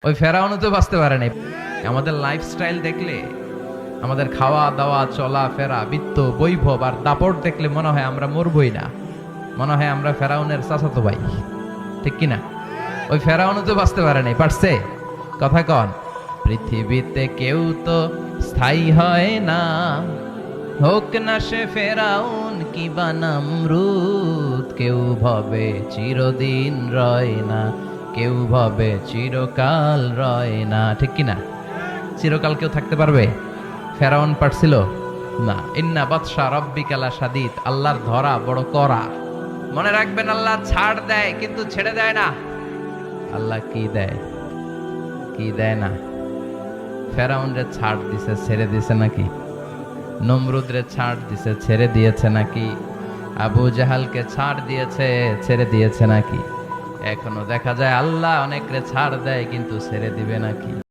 ওই ফেরাউনও তো বাঁচতে পারে নাই। আমাদের লাইফস্টাইল দেখলে, আমাদের খাওয়া দাওয়া চলা ফেরা বিত্ত বৈভব আর দাপট দেখলে মনে হয় আমরা মরবই না, মনে হয় আমরা ফেরাউনের চাচাতো ভাই, ঠিক কিনা? ওই ফেরাউনও তো বাঁচতে পারে নাই, পারছে? কথা কন। পৃথিবীতে কেউ তো স্থায়ী হয় না, হোক না সে ফেরাউন কিবা নমরুদ। কেউ ভাবে চিরদিন রয় না, কেউ ভাবে চিরকাল রয় না, ঠিক কিনা? চিরকাল কেউ থাকতে পারবে? ফেরাউন পারছিল না। ইন্না বাতশা রাব্বিকা লাশাদীদ, আল্লাহর ধরা বড় কড়া। মনে রাখবেন, আল্লাহ ছাড় দেয় কিন্তু ছেড়ে দেয় না। আল্লাহ কি দেয়, কি দেয় না? ফেরাউন রে ছাড় দিছে, ছেড়ে দিছে নাকি? নমরুদ রে ছাড় দিছে, ছেড়ে দিয়েছে নাকি? আবু জাহালকে ছাড় দিয়েছে, ছেড়ে দিয়েছে নাকি? এখনো দেখা যায় আল্লাহ অনেকরে ছাড় দেয় কিন্তু ছেড়ে দিবে নাকি?